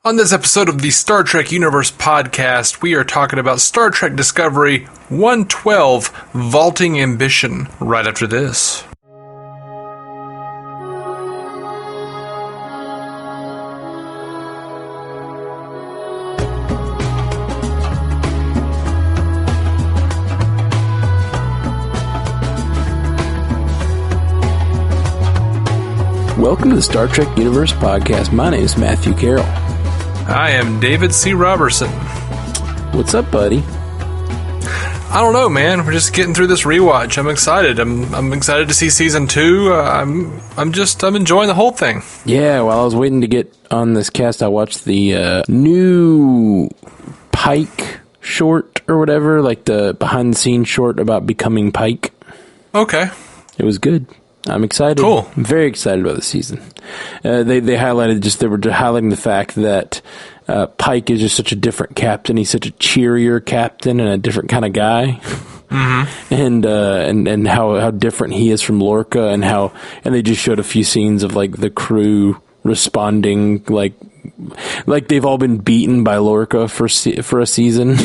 On this episode of the Star Trek Universe podcast, we are talking about Star Trek Discovery 112, Vaulting Ambition, right after this. Welcome to the Star Trek Universe podcast. My name is Matthew Carroll. I am David C. Robertson. What's up, buddy? I don't know, man. We're just getting through this rewatch. I'm excited. I'm excited to see season 2. I'm enjoying the whole thing. Yeah, while I was waiting to get on this cast, I watched the new Pike short or whatever, like the behind-the-scenes short about becoming Pike. Okay. It was good. I'm excited. Cool. I'm very excited about the season. They were highlighting the fact that Pike is just such a different captain. He's such a cheerier captain and a different kind of guy. Mm-hmm. And how different he is from Lorca, and they just showed a few scenes of like the crew responding like they've all been beaten by Lorca for a season.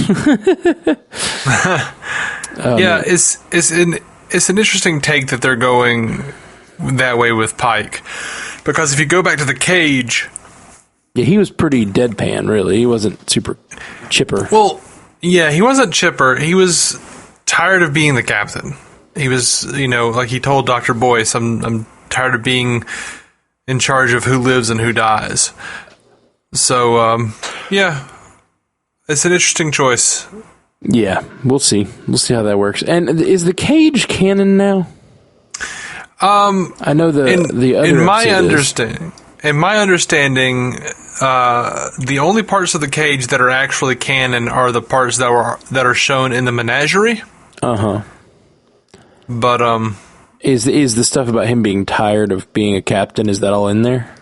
Yeah, It's an interesting take that they're going that way with Pike. Because if you go back to the cage... Yeah, he was pretty deadpan, really. He wasn't super chipper. Well, yeah, he wasn't chipper. He was tired of being the captain. He was, like he told Dr. Boyce, I'm tired of being in charge of who lives and who dies. So, yeah, it's an interesting choice. Yeah, we'll see. We'll see how that works. And is the cage canon now? I know the other. In my understanding, the only parts of the cage that are actually canon are the parts that are shown in the menagerie. But is the stuff about him being tired of being a captain, is that all in there?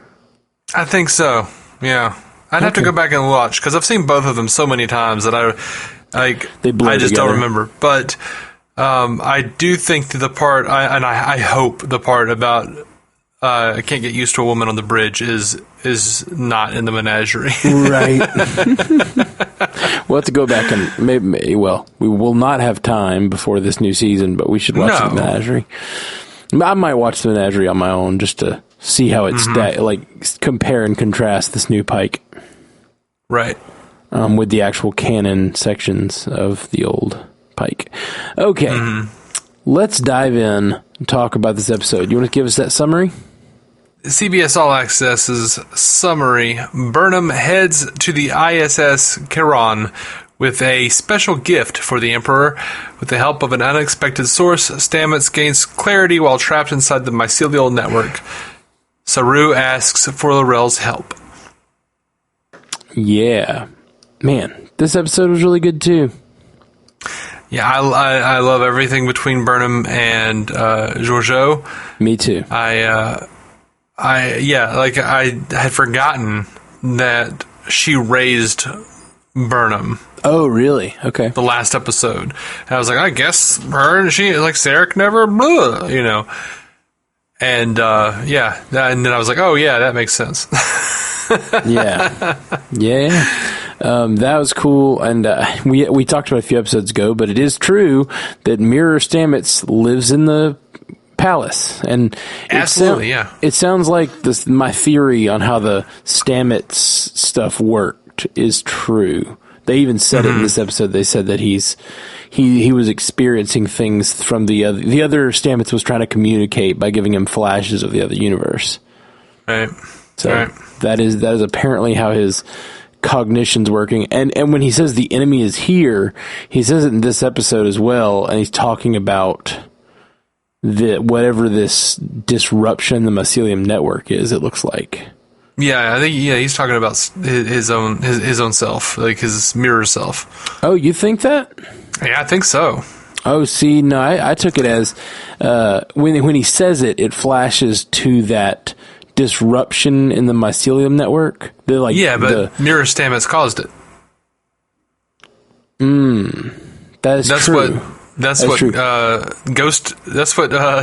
I think so. Yeah, I'd have to go back and watch because I've seen both of them so many times that I just don't remember. But I do think the part, I hope the part about I can't get used to a woman on the bridge is not in the menagerie. Right. We'll have to go back and maybe. Well, we will not have time before this new season, but we should watch the menagerie. I might watch the menagerie on my own just to see how it's compare and contrast this new Pike. Right. With the actual canon sections of the old Pike. Okay, Let's dive in and talk about this episode. You want to give us that summary? CBS All Access's summary. Burnham heads to the ISS Chiron with a special gift for the Emperor. With the help of an unexpected source, Stamets gains clarity while trapped inside the mycelial network. Saru asks for L'Rell's help. Yeah. Man, this episode was really good too. Yeah, I love everything between Burnham and Georgiou. Me too. I had forgotten that she raised Burnham. Oh, really? Okay. The last episode. And I was like, I guess her and she, like, Sarek never, blah, And, and then I was like, oh, yeah, that makes sense. Yeah. That was cool, and we talked about it a few episodes ago, but it is true that Mirror Stamets lives in the palace, and absolutely, it sounds like my theory on how the Stamets stuff worked is true. They even said it in this episode. They said that he was experiencing things from the other Stamets was trying to communicate by giving him flashes of the other universe. Right. So that is apparently how his cognition's working. And when he says the enemy is here, he says it in this episode as well, and he's talking about whatever this disruption in the mycelium network is, it looks like. Yeah, I think he's talking about his own self, like his mirror self. Oh, you think that? Yeah, I think so. Oh, see, no, I took it as when he says it, it flashes to that disruption in the mycelium network. But Mirror Stamets caused it. That's true. That's what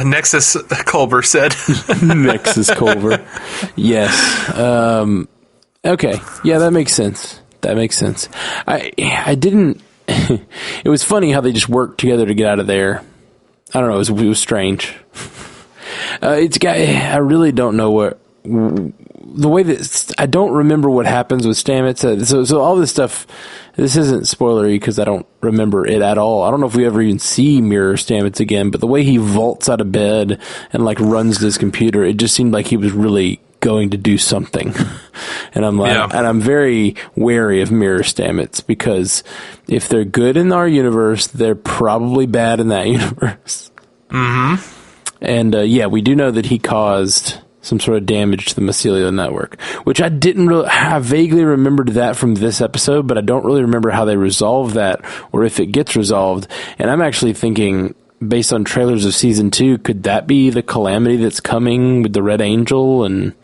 Nexus Culber said. Nexus Culber. Yes. Okay. Yeah, that makes sense. I didn't... It was funny how they just worked together to get out of there. I don't know. It was strange. I really don't know what... The way that... I don't remember what happens with Stamets. So all this stuff... This isn't spoilery because I don't remember it at all. I don't know if we ever even see Mirror Stamets again, but the way he vaults out of bed and like runs to his computer, it just seemed like he was really going to do something. And I'm like, and I'm very wary of Mirror Stamets because if they're good in our universe, they're probably bad in that universe. Mm-hmm. And we do know that he caused some sort of damage to the mycelial network, which I didn't really... I vaguely remembered that from this episode, but I don't really remember how they resolve that or if it gets resolved. And I'm actually thinking, based on trailers of season 2, could that be the calamity that's coming with the Red Angel? And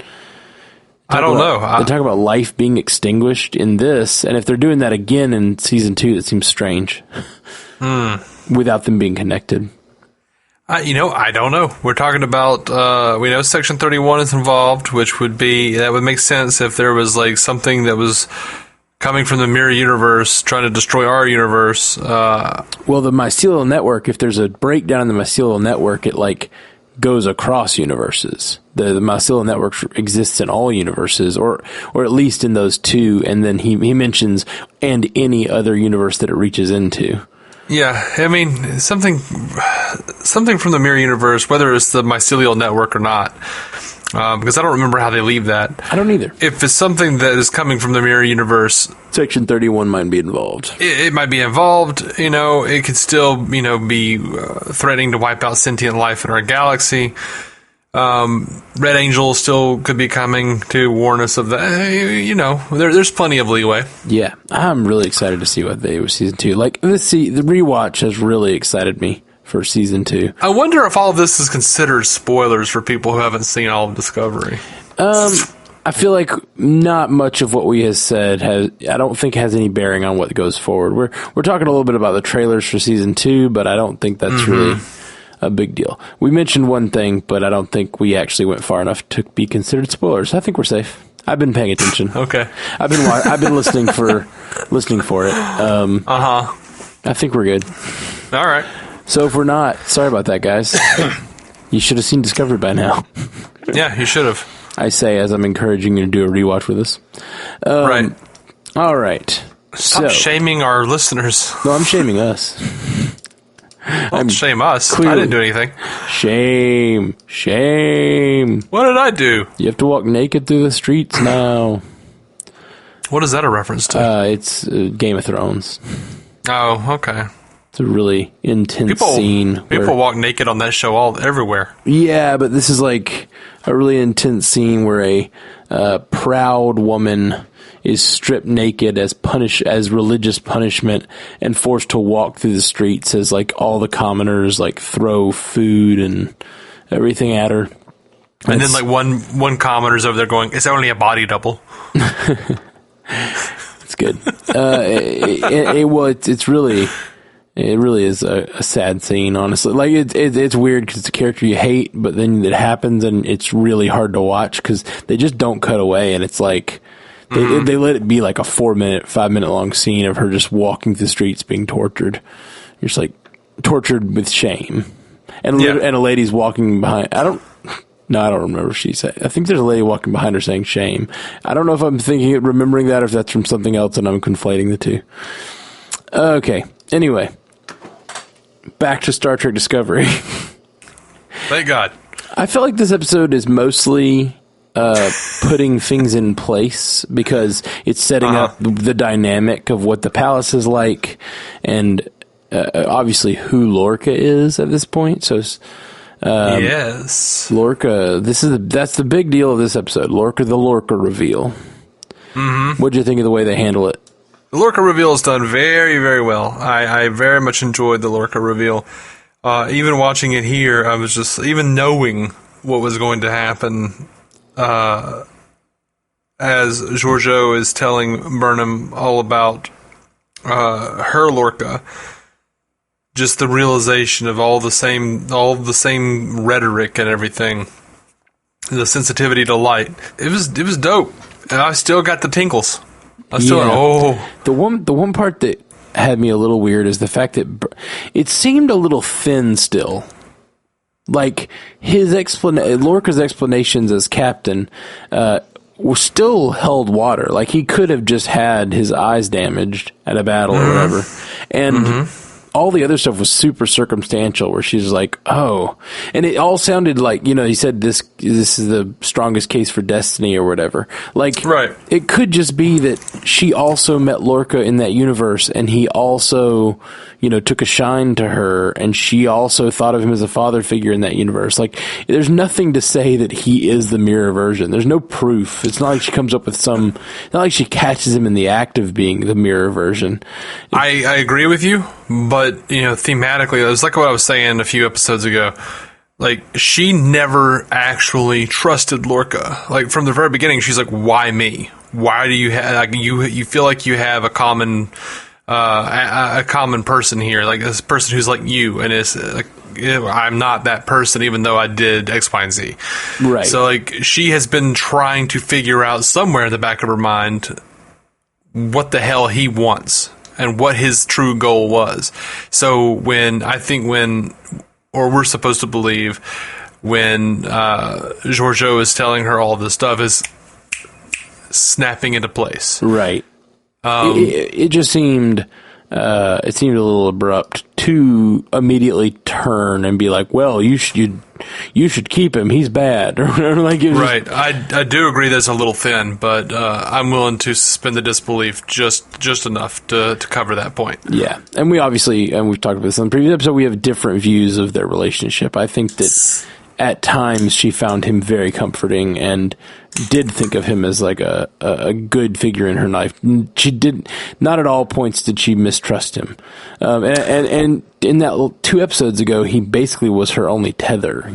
I don't know. They talk about life being extinguished in this, and if they're doing that again in season 2, that seems strange. Without them being connected. I don't know. We're talking about, we know Section 31 is involved, which would make sense if there was like something that was coming from the mirror universe trying to destroy our universe. Well, the mycelial network, if there's a breakdown in the mycelial network, it like goes across universes. The mycelial network exists in all universes, or at least in those two, and then he mentions, and any other universe that it reaches into. Yeah, I mean, something from the mirror universe, whether it's the mycelial network or not, because I don't remember how they leave that. I don't either. If it's something that is coming from the mirror universe... Section 31 might be involved. It might be involved, it could still, be threatening to wipe out sentient life in our galaxy. Red Angel still could be coming to warn us of that. There's plenty of leeway. Yeah, I'm really excited to see what they do with season 2. Like, the rewatch has really excited me for season 2. I wonder if all of this is considered spoilers for people who haven't seen all of Discovery. I feel like not much of what we have said I don't think has any bearing on what goes forward. We're talking a little bit about the trailers for season 2, but I don't think that's really a big deal. We mentioned one thing, but I don't think we actually went far enough to be considered spoilers. I think we're safe. I've been paying attention. Okay. I've been listening for it. I think we're good. All right. So if we're not, sorry about that, guys. You should have seen Discovery by now. Yeah, you should have. I say as I'm encouraging you to do a rewatch with us. Right. All right. Stop shaming our listeners. No, I'm shaming us. Don't shame us. Clearly. I didn't do anything. Shame. What did I do? You have to walk naked through the streets now. What is that a reference to? It's Game of Thrones. Oh, okay. It's a really intense scene. People walk naked on that show everywhere. Yeah, but this is like a really intense scene where a proud woman is stripped naked as religious punishment and forced to walk through the streets as like all the commoners like throw food and everything at her. And then like one commenter's over there going, "It's only a body double." It's good. It really is a sad scene, honestly. Like it's weird because it's a character you hate, but then it happens and it's really hard to watch because they just don't cut away, and it's like they let it be like a 5-minute long scene of her just walking through the streets being tortured. You're just like tortured with shame, and a lady's walking behind. I don't remember what she said. I think there's a lady walking behind her saying shame. I don't know if I'm remembering that or if that's from something else and I'm conflating the two. Okay. Anyway, back to Star Trek Discovery. Thank God. I feel like this episode is mostly putting things in place because it's setting up the dynamic of what the palace is like and obviously who Lorca is at this point. So yes, Lorca. That's the big deal of this episode. Lorca, the Lorca reveal. Mm-hmm. What'd you think of the way they handle it? The Lorca reveal is done very, very well. I very much enjoyed the Lorca reveal. Even watching it here, I was just, even knowing what was going to happen, as Giorgio is telling Burnham all about her Lorca, just the realization of all the same rhetoric and everything, the sensitivity to light. It was dope. And I still got the tinkles. The one part that had me a little weird is the fact that it seemed a little thin still. Like Lorca's explanations as captain were still held water. Like he could have just had his eyes damaged at a battle or whatever, and all the other stuff was super circumstantial. Where she's like, "Oh," and it all sounded like, he said this is the strongest case for destiny or whatever. Like, right. It could just be that she also met Lorca in that universe, and he also, took a shine to her, and she also thought of him as a father figure in that universe. Like, there's nothing to say that he is the mirror version. There's no proof. It's not like she comes up with not like she catches him in the act of being the mirror version. I agree with you, but, thematically, it was like what I was saying a few episodes ago. Like, she never actually trusted Lorca. Like, from the very beginning, she's like, why me? Why do you have, you feel like you have a common person here, like this person who's like you, and it's like, I'm not that person, even though I did X, Y, and Z. Right. So, like, she has been trying to figure out somewhere in the back of her mind what the hell he wants and what his true goal was. So we're supposed to believe when Georgiou is telling her all this stuff is snapping into place. Right. It just seemed a little abrupt to immediately turn and be like, well, you should keep him. He's bad. Like, right. I do agree that's a little thin, but I'm willing to suspend the disbelief just enough to cover that point. Yeah. And we've talked about this in the previous episode, we have different views of their relationship. I think that at times she found him very comforting and did think of him as like a good figure in her life. She did not at all points did she mistrust him. And in that 2 episodes ago, he basically was her only tether.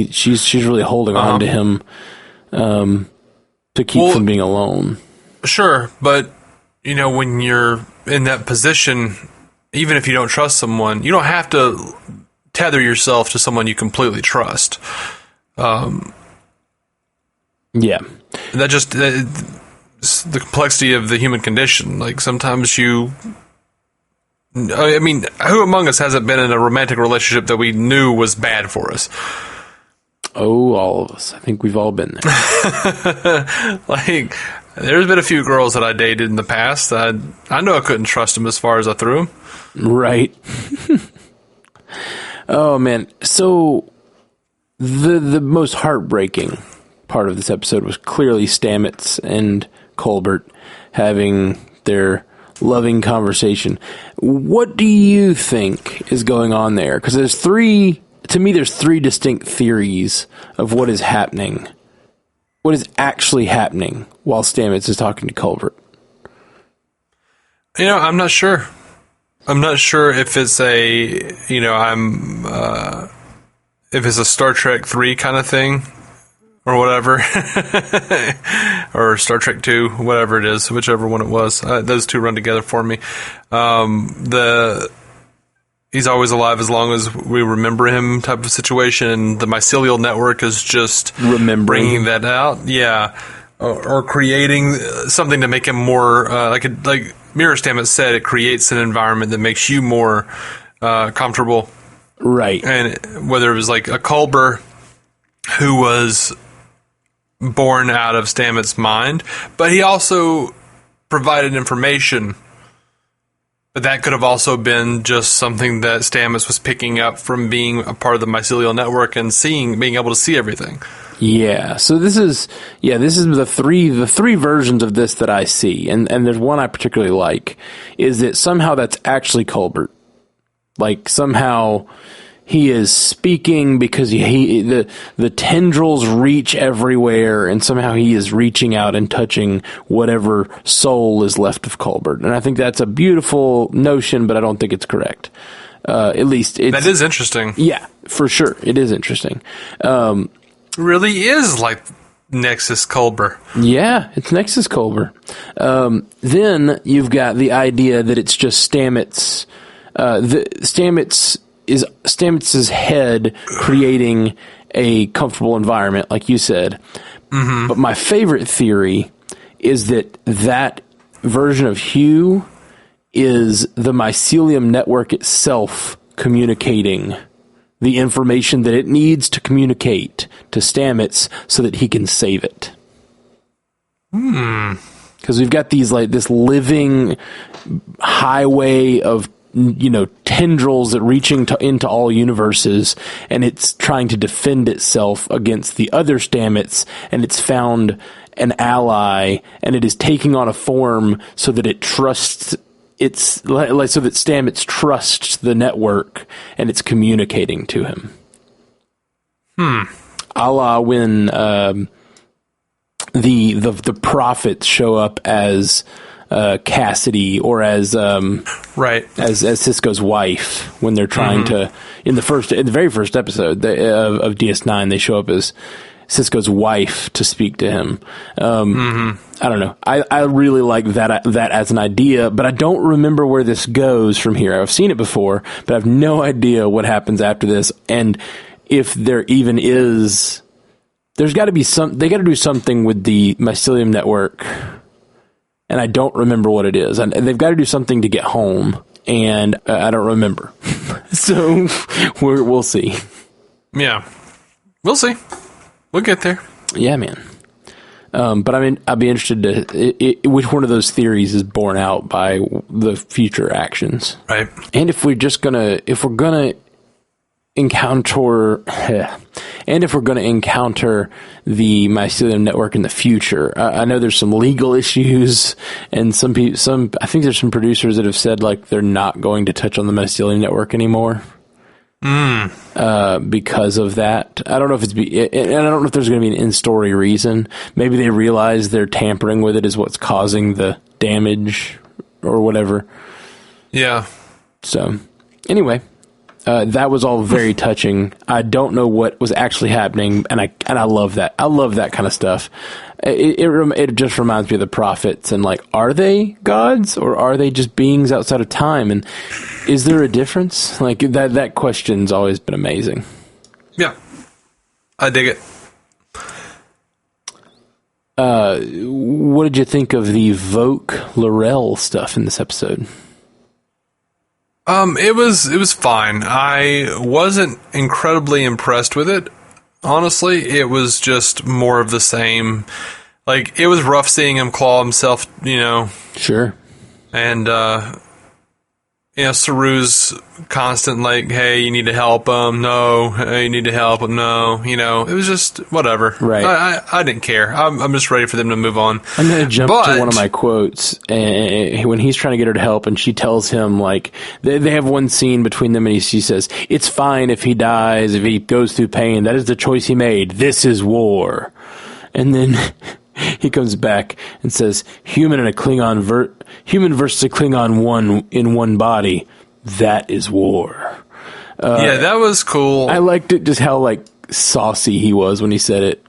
She's really holding on to him to keep from being alone. Sure, but when you're in that position, even if you don't trust someone, you don't have to tether yourself to someone you completely trust. Yeah. That just the complexity of the human condition. Like, sometimes who among us hasn't been in a romantic relationship that we knew was bad for us? Oh, all of us. I think we've all been there. Like, there's been a few girls that I dated in the past that I know I couldn't trust them as far as I threw them. Right. Oh, man. So the most heartbreaking part of this episode was clearly Stamets and Colbert having their loving conversation. What do you think is going on there? Because there's three distinct theories of what is happening. What is actually happening while Stamets is talking to Colbert? I'm not sure. I'm not sure if it's if it's a Star Trek 3 kind of thing or whatever, or Star Trek 2, whatever it is, whichever one it was. Those two run together for me. He's always alive as long as we remember him type of situation. The mycelial network is just bringing that out. Yeah. Or creating something to make him more, like Mirror Stamets said, it creates an environment that makes you more comfortable. Right. And whether it was like a Culber who was born out of Stamets' mind, but he also provided information. But that could have also been just something that Stamets was picking up from being a part of the mycelial network and being able to see everything. Yeah. So this is the three versions of this that I see. And there's one I particularly like, is that somehow that's actually Colbert. Like, somehow he is speaking because the tendrils reach everywhere, and somehow he is reaching out and touching whatever soul is left of Colbert. And I think that's a beautiful notion, but I don't think it's correct. At least that is interesting. Yeah, for sure. It is interesting. Really is like Nexus Culber. Yeah, it's Nexus Culber. Then you've got the idea that it's just Stamets. Stamets is Stamets' head creating a comfortable environment, like you said. Mm-hmm. But my favorite theory is that version of Hugh is the mycelium network itself communicating the information that it needs to communicate to Stamets so that he can save it. Because we've got this living highway of tendrils that reaching into all universes, and it's trying to defend itself against the other Stamets, and it's found an ally, and it is taking on a form so that it trusts so that Stamets trusts the network, and it's communicating to him. A la when the prophets show up as Cassidy, or as as Cisco's wife, when they're trying to in the very first episode of DS9, they show up as Cisco's wife to speak to him. I don't know. I really like that as an idea, but I don't remember where this goes from here. I've seen it before, but I have no idea what happens after this, and if there even is. There's got to be they got to do something with the mycelium network, and I don't remember what it is. And they've got to do something to get home, and I don't remember. So we'll see. Yeah, we'll see. We'll get there. Yeah, man. But I mean, I'd be interested to which one of those theories is borne out by the future actions, right? And if we're gonna encounter the mycelium network in the future. I know there's some legal issues, and I think there's some producers that have said like they're not going to touch on the mycelium network anymore. Because of that. I don't know if and I don't know if there's going to be an in-story reason. Maybe they realize they're tampering with it is what's causing the damage or whatever. Yeah. So, anyway, that was all very touching. I don't know what was actually happening, and I love that. I love that kind of stuff. It just reminds me of the prophets, and like, are they gods or are they just beings outside of time? And is there a difference? Like that question's always been amazing. Yeah, I dig it. What did you think of the Voke Laurel stuff in this episode? It was fine. I wasn't incredibly impressed with it. Honestly, it was just more of the same. Like, it was rough seeing him claw himself, Sure. And, Saru's constant, like, hey, you need to help him. No. Hey, you need to help him. No. It was just whatever. Right. I didn't care. I'm just ready for them to move on. I'm going to jump to one of my quotes. When he's trying to get her to help, and she tells him, like, they have one scene between them, and she says, it's fine if he dies, if he goes through pain. That is the choice he made. This is war. And then he comes back and says, human versus a Klingon in one body. That is war. Yeah, that was cool. I liked it, just how like saucy he was when he said it.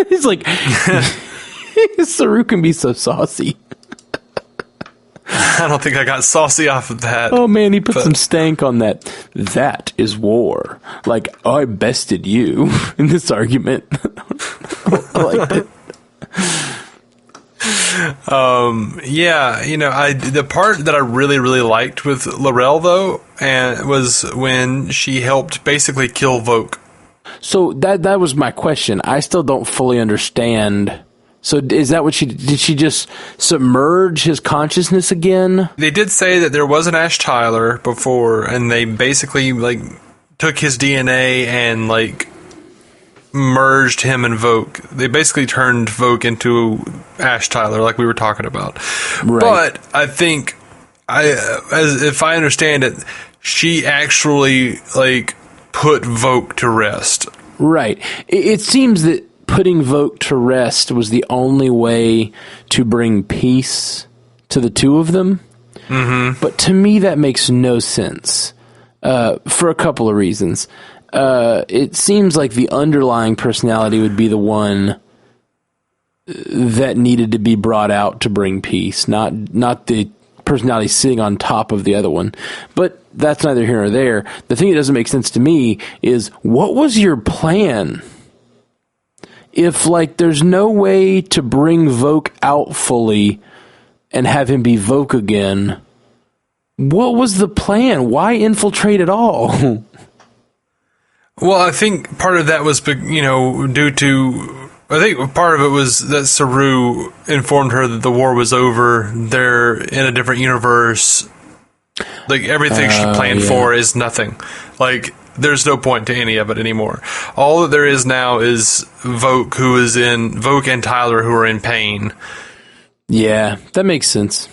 He's like, Saru can be so saucy. I don't think I got saucy off of that. Oh man, he put some stank on that. That is war. Like, I bested you in this argument. I liked it. Yeah, the part that I really, really liked with Laurel though, was when she helped basically kill Voke. So that was my question. I still don't fully understand. So is that what did she just submerge his consciousness again? They did say that there was an Ash Tyler before, and they basically like took his DNA and like merged him and Voke. They basically turned Voke into Ash Tyler, like we were talking about. Right. But I think, if I understand it, she actually like put Voke to rest. Right. It seems that putting Voke to rest was the only way to bring peace to the two of them. Mm-hmm. But to me, that makes no sense for a couple of reasons. It seems like the underlying personality would be the one that needed to be brought out to bring peace, not the personality sitting on top of the other one. But that's neither here nor there. The thing that doesn't make sense to me is, what was your plan? if, like, there's no way to bring Voke out fully and have him be Voke again, what was the plan? Why infiltrate at all? Well, I think part of that was, due to... I think part of it was that Saru informed her that the war was over. They're in a different universe. Like, everything she planned for is nothing. Like, there's no point to any of it anymore. All that there is now is Voke and Tyler who are in pain. Yeah, that makes sense.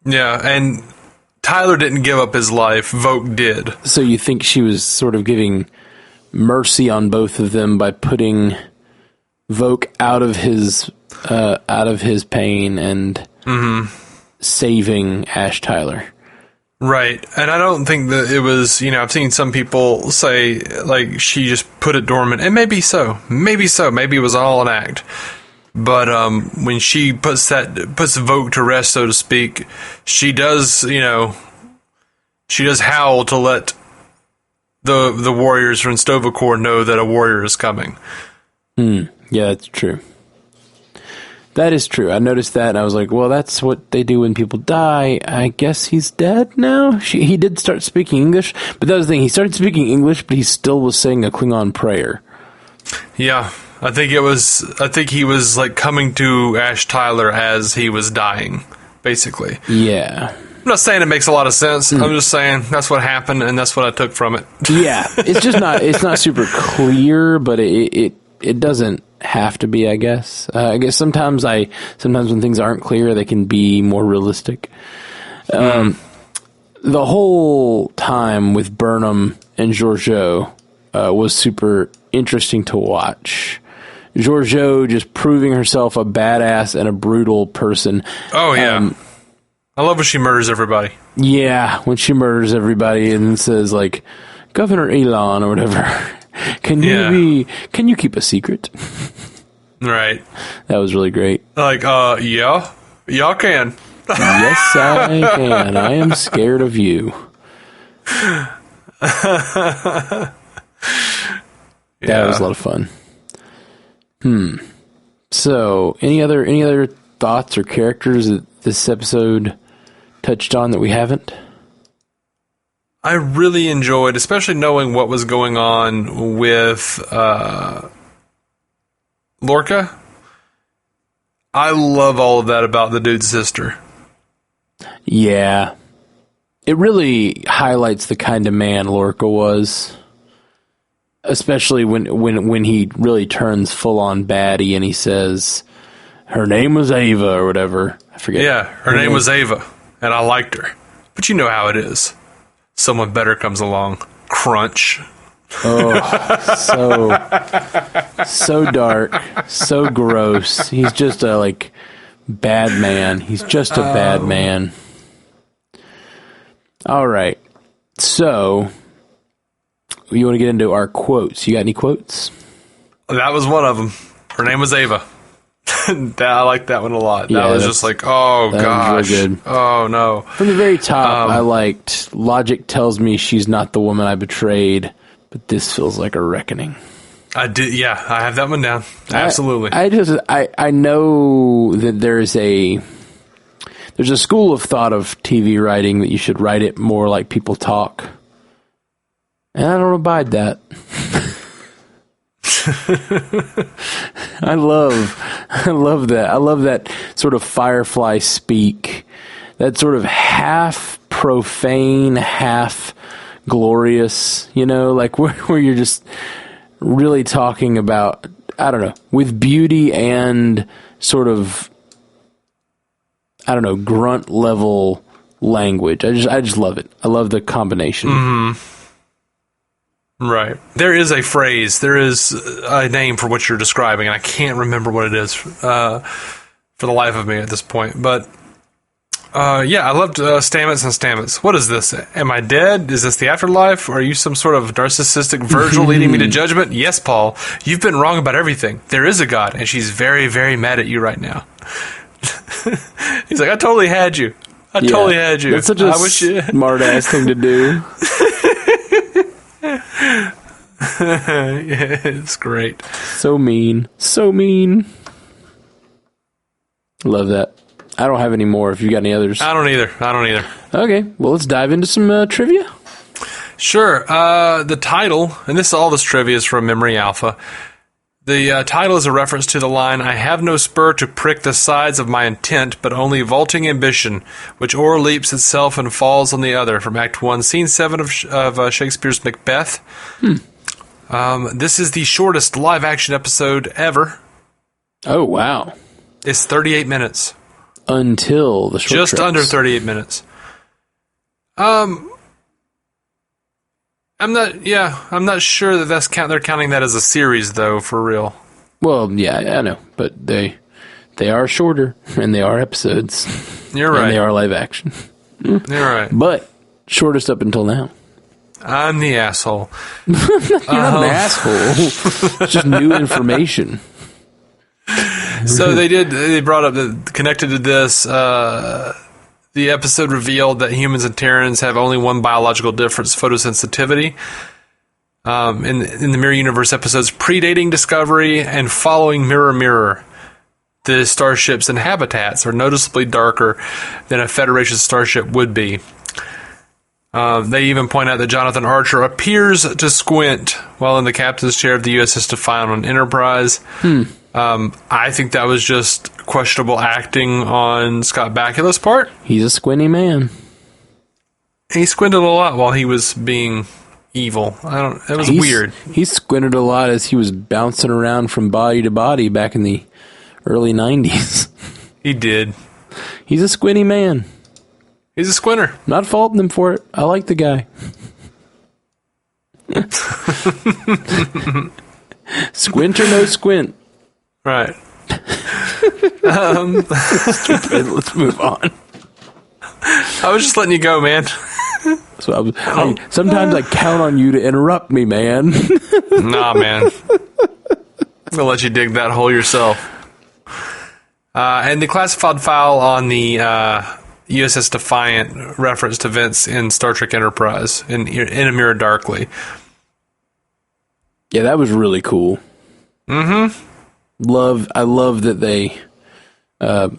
Yeah, and Tyler didn't give up his life. Voke did. So you think she was sort of giving mercy on both of them by putting Voke out of his pain and saving Ash Tyler. Right, and I don't think that it was, I've seen some people say, like, she just put it dormant, and maybe so, maybe it was all an act, but when she puts Voke to rest, so to speak, she does howl to let the warriors from Stovacor know that a warrior is coming. Yeah, that's true. That is true. I noticed that, and I was like, well, that's what they do when people die. I guess he's dead now? He did start speaking English, but that was the thing. He started speaking English, but he still was saying a Klingon prayer. Yeah, I think he was, like, coming to Ash Tyler as he was dying, basically. Yeah. I'm not saying it makes a lot of sense. I'm just saying that's what happened, and that's what I took from it. Yeah, it's not super clear, but it doesn't have to be, I guess. I guess sometimes when things aren't clear, they can be more realistic. The whole time with Burnham and Georgiou was super interesting to watch. Georgiou just proving herself a badass and a brutal person. Oh, yeah. I love when she murders everybody. Yeah, when she murders everybody and says, like, Governor Elon or whatever. Can you keep a secret? Right. That was really great. Like, yeah, y'all can. Yes, I can. I am scared of you. That was a lot of fun. So, any other thoughts or characters that this episode touched on that we haven't? I really enjoyed, especially knowing what was going on with Lorca. I love all of that about the dude's sister. Yeah. It really highlights the kind of man Lorca was. Especially when he really turns full-on baddie and he says, her name was Ava or whatever. I forget. Yeah, her name was Ava, and I liked her. But you know how it is. Someone better comes along. Crunch. Oh, so dark, so gross. He's just a, bad man. He's just a bad man. All right. So, you want to get into our quotes? You got any quotes? That was one of them. Her name was Ava. I like that one a lot. That was just like, oh gosh, really good. Oh no. From the very top, I liked, logic tells me she's not the woman I betrayed, but this feels like a reckoning. I did, yeah. I have that one down. Absolutely. I know that there's a school of thought of TV writing that you should write it more like people talk, and I don't abide that. I love that. I love that sort of Firefly speak. That sort of half profane, half glorious, where you're just really talking about, I don't know, with beauty and sort of, I don't know, grunt level language. I just love it. I love the combination. Mm-hmm. Right. There is a phrase, there is a name for what you're describing, and I can't remember what it is for the life of me at this point. But, I loved Stamets and Stamets. What is this? Am I dead? Is this the afterlife? Are you some sort of narcissistic Virgil leading me to judgment? Yes, Paul. You've been wrong about everything. There is a God, and she's very, very mad at you right now. He's like, I totally had you. I totally had you. That's such a smart-ass thing to do. Yeah, it's great. So mean. So mean. Love that. I don't have any more. If you got any others. I don't either. Okay. Well, let's dive into some trivia. Sure. The title, and all this trivia is from Memory Alpha. The title is a reference to the line, "I have no spur to prick the sides of my intent, but only vaulting ambition, which o'erleaps itself and falls on the other," from Act 1, Scene 7 of Shakespeare's Macbeth. This is the shortest live-action episode ever. Oh, wow. It's 38 minutes. Until the short Just trips. under 38 minutes. I'm not sure that they're counting that as a series, though, for real. Well, yeah, I know, but they are shorter, and they are episodes. You're right. And they are live action. You're right. But shortest up until now. I'm the asshole. You're not an asshole. It's just new information. So they brought up connected to this, the episode revealed that humans and Terrans have only one biological difference, photosensitivity. In the Mirror Universe episodes predating Discovery and following Mirror Mirror, the starships and habitats are noticeably darker than a Federation starship would be. They even point out that Jonathan Archer appears to squint while in the captain's chair of the U.S.S. Defiant on Enterprise. I think that was just questionable acting on Scott Bakula's part. He's a squinty man. He squinted a lot while he was being evil. That was weird. He squinted a lot as he was bouncing around from body to body back in the early 90s. He did. He's a squinty man. He's a squinter. Not faulting him for it. I like the guy. Squint or no squint. Right. Let's move on. I was just letting you go, man. So sometimes I count on you to interrupt me, man. Nah, man. I'm gonna let you dig that hole yourself. And the classified file on the U.S.S. Defiant reference events in Star Trek Enterprise in A Mirror Darkly. Yeah, that was really cool. Mm-hmm. I love that they. I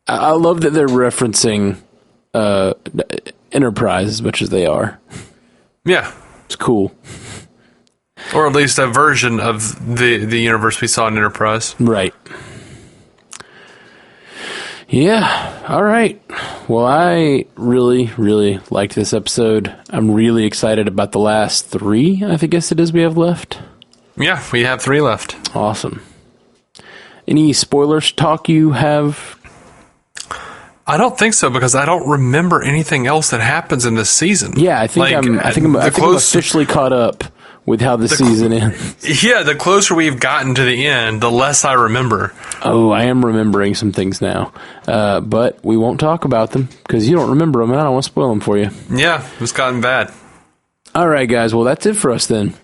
love that they're referencing Enterprise as much as they are. Yeah, it's cool. Or at least a version of the universe we saw in Enterprise. Right. Yeah. All right. Well, I really, really liked this episode. I'm really excited about the last 3, I guess it is, we have left. Yeah, we have 3 left. Awesome. Any spoilers talk you have? I don't think so, because I don't remember anything else that happens in this season. Yeah, I think I'm officially caught up with how the season ends. Yeah, the closer we've gotten to the end, the less I remember. Oh, I am remembering some things now. But we won't talk about them because you don't remember them, and I don't want to spoil them for you. Yeah, it's gotten bad. All right, guys. Well, that's it for us then.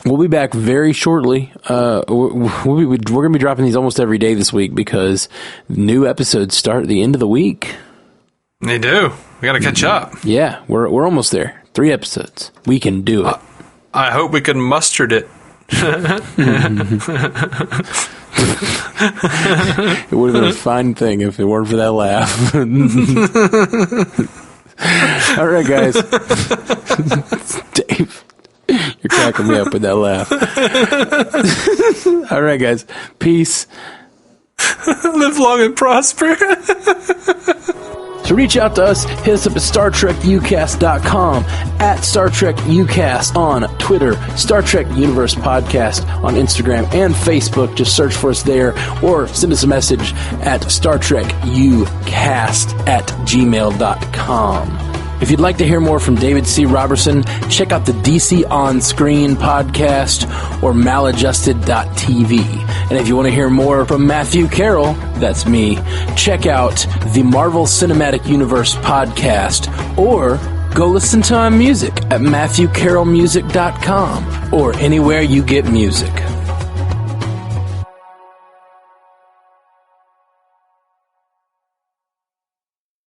We'll be back very shortly. We're going to be dropping these almost every day this week because new episodes start at the end of the week. They do. We got to catch up. Yeah, we're almost there. 3 episodes. We can do it. I hope we can muster it. It would have been a fine thing if it weren't for that laugh. All right, guys. Dave, you're cracking me up with that laugh. All right, guys. Peace. Live long and prosper. To reach out to us, hit us up at StarTrekUcast.com, at StarTrekUcast on Twitter, Star Trek Universe Podcast on Instagram and Facebook. Just search for us there, or send us a message at StarTrekUcast@gmail.com. If you'd like to hear more from David C. Robertson, check out the DC On Screen podcast or maladjusted.tv. And if you want to hear more from Matthew Carroll, that's me, check out the Marvel Cinematic Universe podcast, or go listen to my music at MatthewCarrollmusic.com or anywhere you get music.